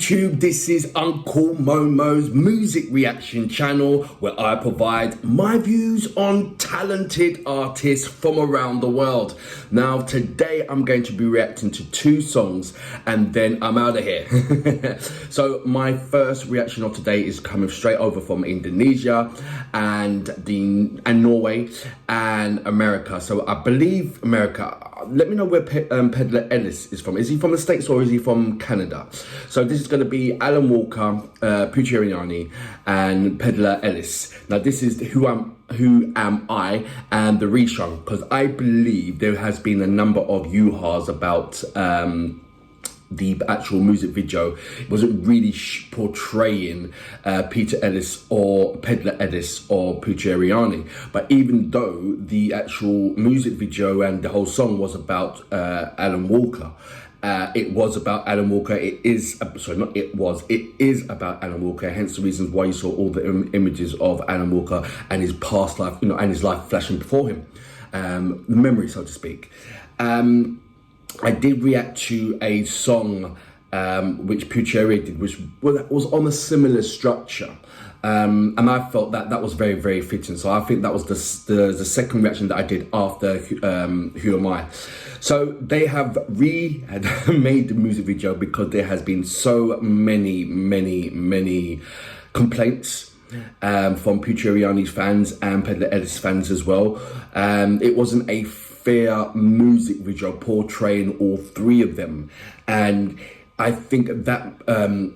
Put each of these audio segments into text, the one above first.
YouTube, this is Uncle Momo's music reaction channel where I provide my views on talented artists from around the world. Now today I'm going to be reacting to two songs and then I'm out of here. So my first reaction of today is coming straight over from Indonesia and Norway and America. So I believe America. Let me know where Peder Elias is from. Is he from the States or is he from Canada? So this is going to be Alan Walker, Putri Ariani and Peder Elias. Now this is Who Am I and the Restrung, because I believe there has been a number of yoo-haws about the actual music video. It wasn't really portraying Peder Elias or Peder Elias or Putri Ariani. But even though the actual music video and the whole song was about Alan Walker, it was about Alan Walker. It is about Alan Walker. Hence the reasons why you saw all the images of Alan Walker and his past life, and his life flashing before him, the memory, so to speak. I did react to a song which Putri Ariani did, which was on a similar structure. And I felt that that was very, very fitting. So I think that was the second reaction that I did after Who Am I. So they have made the music video because there has been so many complaints from Putri Ariani's fans and Peder Elias fans as well. It wasn't a fair music video portraying all three of them, and I think that the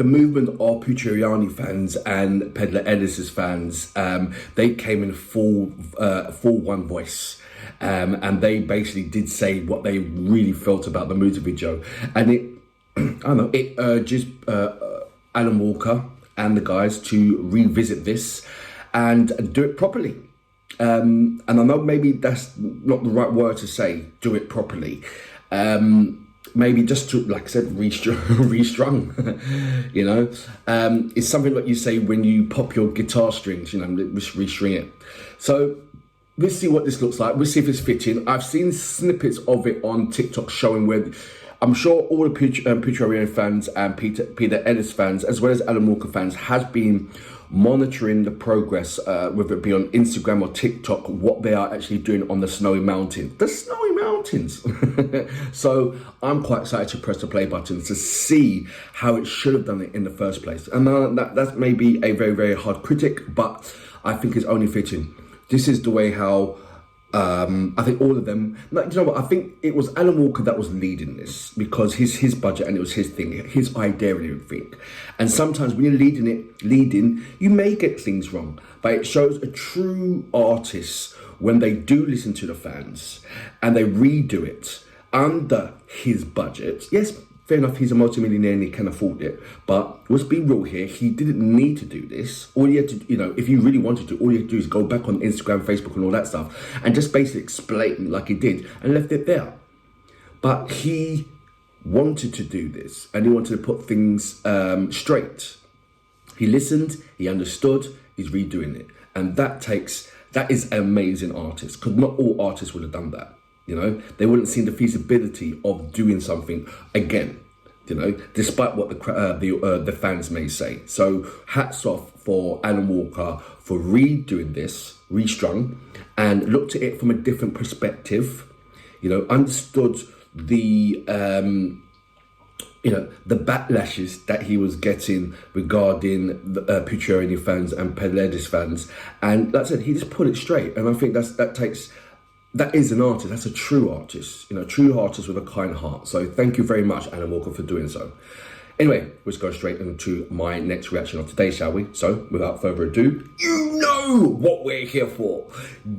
movement of Putri Ariani fans and Peder Elias fans, they came in full one voice, and they basically did say what they really felt about the music video, and it urges Alan Walker and the guys to revisit this and do it properly. And I know maybe that's not the right word to say, do it properly. Maybe just to, like I said, restrung, it's something like you say when you pop your guitar strings, just restring it. So we'll see what this looks like. We'll see if it's fitting. I've seen snippets of it on TikTok showing where I'm sure all the Putri Ariani fans and Peder Elias fans, as well as Alan Walker fans, has been monitoring the progress, whether it be on Instagram or TikTok, what they are actually doing on the snowy mountain. The snowy mountains. So I'm quite excited to press the play button to see how it should have done it in the first place. And that's maybe a very, very hard critic, but I think it's only fitting. This is the way how I think all of them, you know what, I think it was Alan Walker that was leading this because his budget and it was his thing, his idea and everything. And sometimes when you're leading, you may get things wrong, but it shows a true artist when they do listen to the fans and they redo it under his budget. Yes, fair enough, he's a multimillionaire and he can afford it, but let's be real here, he didn't need to do this. All you had to, if you really wanted to, all you had to do is go back on Instagram, Facebook and all that stuff and just basically explain like he did and left it there. But he wanted to do this and he wanted to put things straight. He listened, he understood, he's redoing it. And that is an amazing artist, because not all artists would have done that. They wouldn't see the feasibility of doing something again, despite what the fans may say. So hats off for Alan Walker for redoing this, restrung, and looked at it from a different perspective, understood the backlashes that he was getting regarding the Putri Ariani fans and Peder Elias fans. And like I said, he just put it straight. And I think that is an artist. That's a true artist, true artist with a kind heart. So thank you very much, Alan Walker, for doing so. Anyway, let's go straight into my next reaction of today, shall we? So without further ado, you know what we're here for.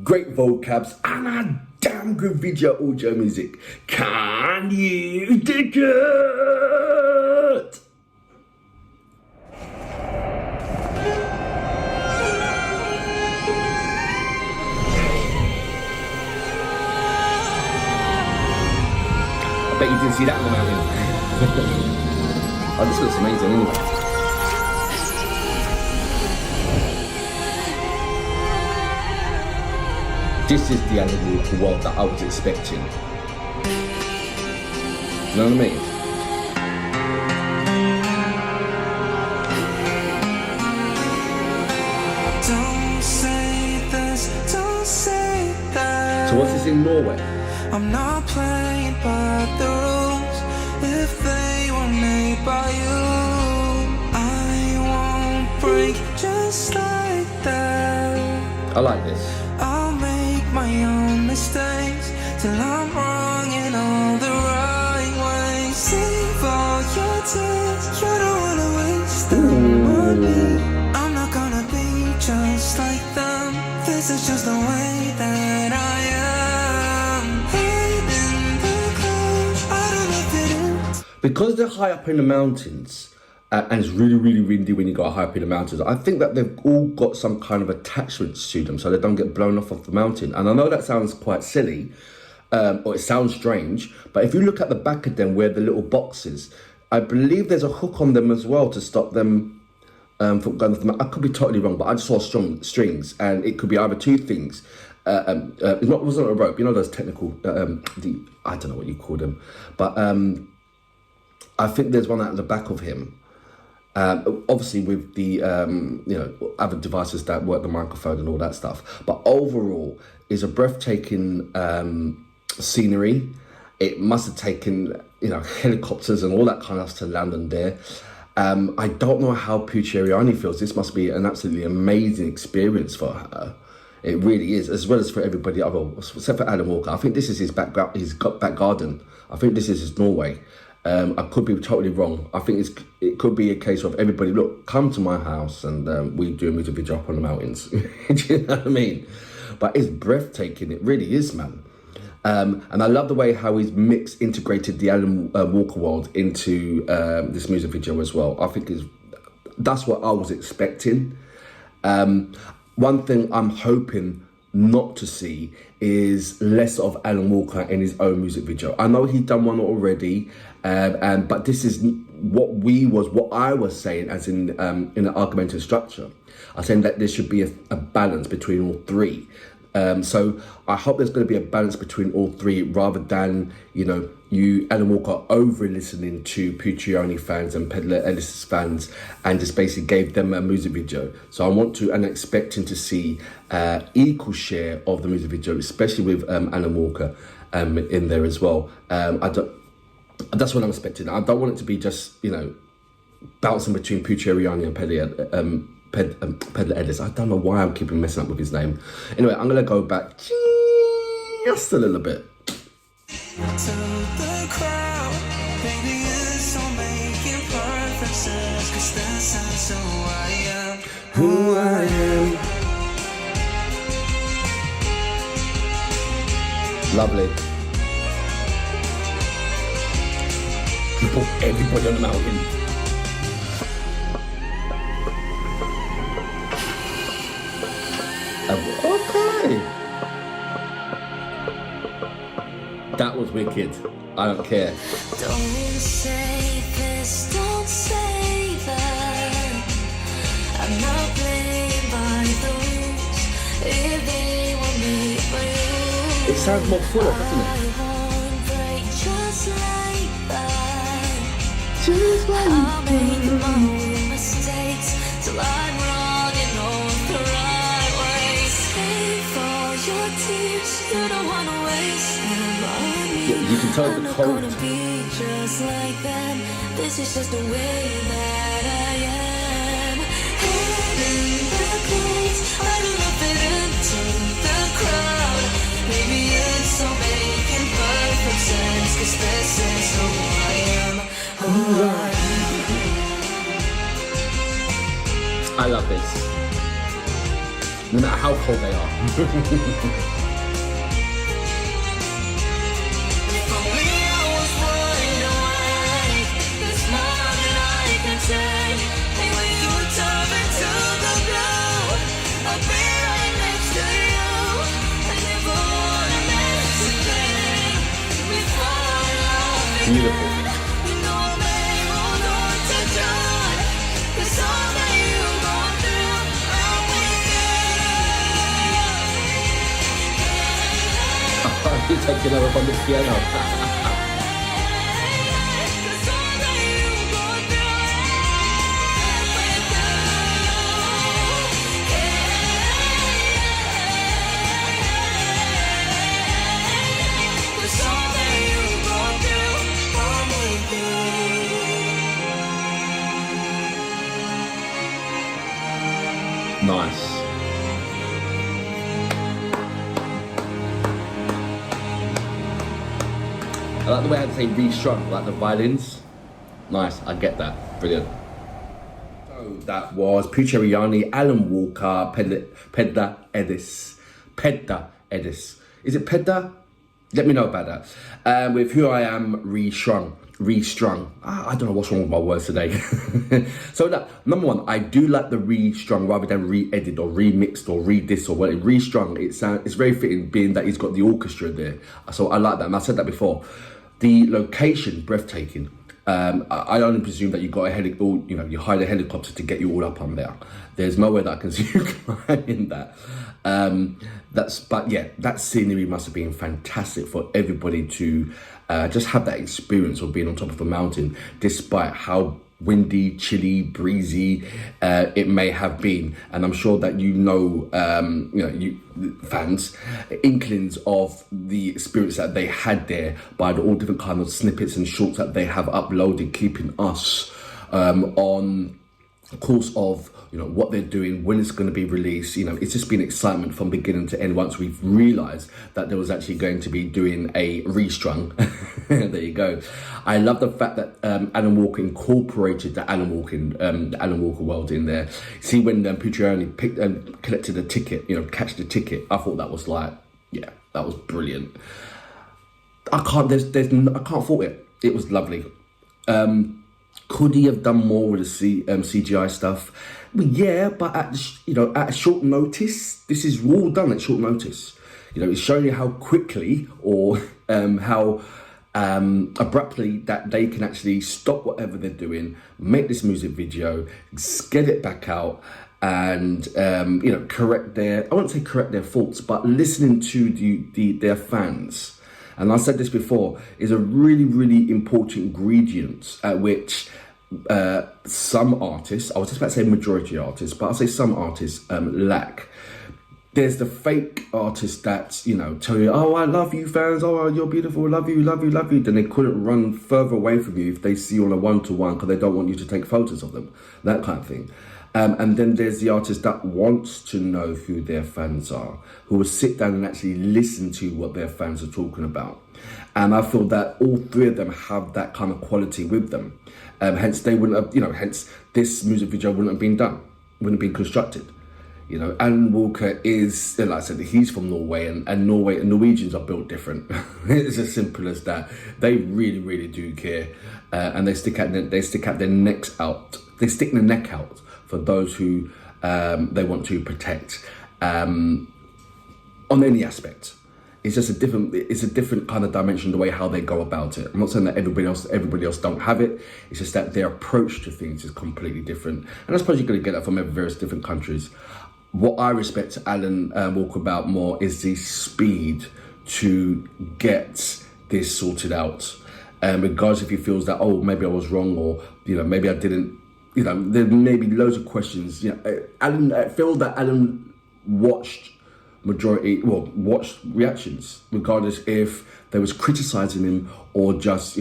Great vocabs and a damn good video audio music. Can you dig it? I bet you didn't see that on the mountain. Oh, this looks amazing anyway. This is the Alan Walker world that I was expecting. You know what I mean? So what's this in Norway? I'm not playing by the rules if they were made by you. I won't break just like that. I like this. I'll make my own mistakes till I'm wrong in all the right ways. Save all your tears, you don't wanna waste them on me. I'm not gonna be just like them. This is just the way that I am. Hiding the clouds, I don't know if it is. Because they're high up in the mountains, and it's really, really windy when you go high up in the mountains, I think that they've all got some kind of attachments to them so they don't get blown off the mountain. And I know that sounds quite silly, or it sounds strange, but if you look at the back of them where the little box is, I believe there's a hook on them as well to stop them from going off the mountain. I could be totally wrong, but I just saw strings, and it could be either two things. It wasn't a rope, you know those technical, I don't know what you call them, but I think there's one at the back of him. Obviously with the other devices that work the microphone and all that stuff, but overall is a breathtaking scenery. It must have taken helicopters and all that kind of stuff to land on there. I don't know how Putri Ariani feels. This must be an absolutely amazing experience for her. It really is, as well as for everybody else, except for Alan Walker. I think this is his back garden. I think this is his Norway. I could be totally wrong. I think it could be a case of everybody, look, come to my house and we do a music video up on the mountains. Do you know what I mean? But it's breathtaking. It really is, man. And I love the way how he's integrated the Alan Walkerworld into this music video as well. I think that's what I was expecting. One thing I'm hoping not to see is less of Alan Walker in his own music video. I know he's done one already, but this is what I was saying, as in an argumentative structure. I was saying that there should be a balance between all three. So I hope there's going to be a balance between all three, rather than you Alan Walker over listening to Putri Ariani fans and Peder Elias fans and just basically gave them a music video. So I want to and expecting to see equal share of the music video, especially with Alan Walker in there as well. That's what I'm expecting. I don't want it to be just bouncing between Putri Ariani and Peder Elias. I don't know why I'm keeping messing up with his name. Anyway, I'm going to go back just a little bit. To the crowd, baby, it's all making perfect sense, 'cause that's who I am. Who I am. Lovely. You put everybody on the mountain. Okay. That was wicked. I don't care. Don't say this, don't say that. I'm not playing by the rules if they were made by you. It sounds more full of, doesn't it? I won't break just like that. Just like I'll make my own mistakes till I'm wrong in all the right ways. Save all your tears, you don't wanna waste them on me. You can tell the I'm not cold. gonna be just like them. This is just the way that I am. Head in the clouds, I don't know fit into the crowd. Maybe it's all making perfect sense, 'cause this is who I am. Who I am. I love this. No matter how cold they are. If only I was wide awake, there's more than I can say. And when you turn into the blue, I'll be right next to you. I never wanna miss a thing before I love you. Beautiful. You know I may hold on to joy, 'cause all that you go through, I'll be there. He's taking over from the piano. Nice. I like the way I had to say restrung, like the violins. Nice, I get that. Brilliant. So that was Putri Ariani, Alan Walker, Peder Elias. Peder Elias. Is it Peder? Let me know about that. With Who I Am, Restrung. I don't know what's wrong with my words today. So that, number one, I do like the restrung rather than re-edited or remixed or re-this or whatever. Restrung, it's very fitting, being that he's got the orchestra there. So I like that, and I said that before. The location, breathtaking. I only presume that you got you hired a helicopter to get you all up on there. There's no way that I can see you climbing that. But yeah, that scenery must have been fantastic for everybody to just have that experience of being on top of a mountain, despite how windy, chilly, breezy it may have been. And I'm sure that you fans, inklings of the experience that they had there by all different kind of snippets and shorts that they have uploaded, keeping us on course of what they're doing, when it's going to be released. It's just been excitement from beginning to end once we've realized that there was actually going to be doing a restrung. There you go. I love the fact that Alan Walker incorporated the Alan Walker world in there. See, when Putri Ariani collected a ticket, catch the ticket, I thought that was that was brilliant. I can't fault it. It was lovely. Could he have done more with the CGI stuff? Well, yeah, but at short notice. This is all done at short notice. It's showing you how quickly or how abruptly that they can actually stop whatever they're doing, make this music video, get it back out, and correct I won't say correct their faults, but listening to their fans. And I said this before, is a really, really important ingredient at which some artists, I was just about to say majority artists, but I'll say some artists lack. There's the fake artists that, tell you, oh, I love you fans, oh, you're beautiful, love you. Then they couldn't run further away from you if they see you on a one-to-one because they don't want you to take photos of them, that kind of thing. And then there's the artist that wants to know who their fans are, who will sit down and actually listen to what their fans are talking about. And I feel that all three of them have that kind of quality with them. Hence they wouldn't have, hence this music video wouldn't have been done, wouldn't have been constructed. Alan Walker is, like I said, he's from Norway, and Norwegians are built different. It's as simple as that. They really, really do care, and they stick their necks out. They stick their neck out for those who they want to protect on any aspect. It's just a different kind of dimension, the way how they go about it. I'm not saying that everybody else don't have it. It's just that their approach to things is completely different. And I suppose you're going to get that from various different countries. What I respect Alan Walker about more is the speed to get this sorted out. Regardless if he feels that, oh, maybe I was wrong, or, maybe I didn't, there may be loads of questions. I feel that Alan watched reactions, regardless if they was criticizing him or just,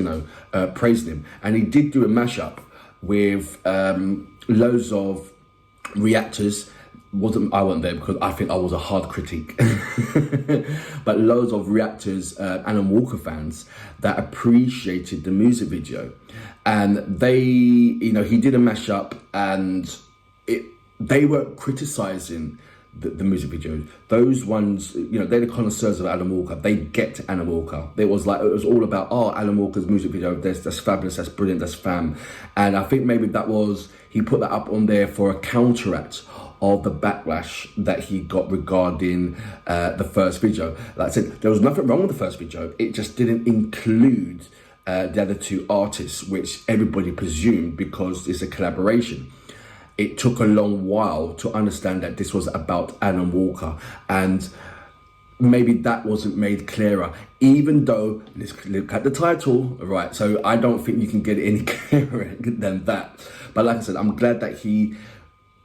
praising him. And he did do a mashup with loads of reactors. I wasn't there because I think I was a hard critique. But loads of reactors, Alan Walker fans that appreciated the music video. And they, he did a mashup, and they weren't criticizing the music video. Those ones, they're the connoisseurs of Alan Walker. They get Alan Walker. It was all about, Alan Walker's music video, that's fabulous, that's brilliant, that's fam. And I think maybe he put that up on there for a counteract of the backlash that he got regarding the first video. Like I said, there was nothing wrong with the first video. It just didn't include the other two artists, which everybody presumed because it's a collaboration. It took a long while to understand that this was about Alan Walker, and maybe that wasn't made clearer, even though, let's look at the title, right? So I don't think you can get it any clearer than that. But like I said, I'm glad that he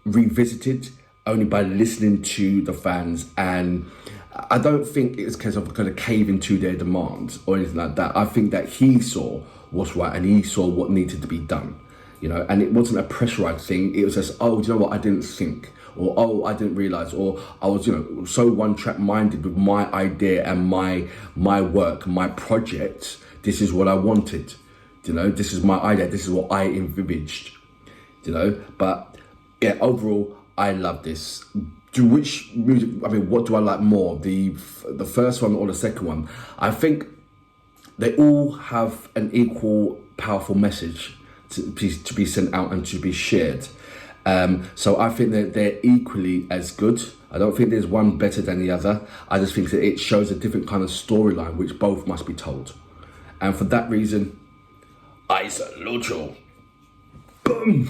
revisited only by listening to the fans, and I don't think it's because of going to cave into their demands or anything like that. I think that he saw what's right and he saw what needed to be done, and it wasn't a pressurized thing. It was just, oh, do you know what, I didn't think, or oh, I didn't realize, or I was, so one track minded with my idea and my work, my project. This is what I wanted, this is my idea, this is what I envisaged, but yeah, overall, I love this. Which music, what do I like more, the first one or the second one? I think they all have an equal powerful message to be sent out and to be shared. So I think that they're equally as good. I don't think there's one better than the other. I just think that it shows a different kind of storyline which both must be told. And for that reason, I salute you. Boom!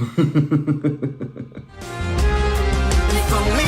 For me,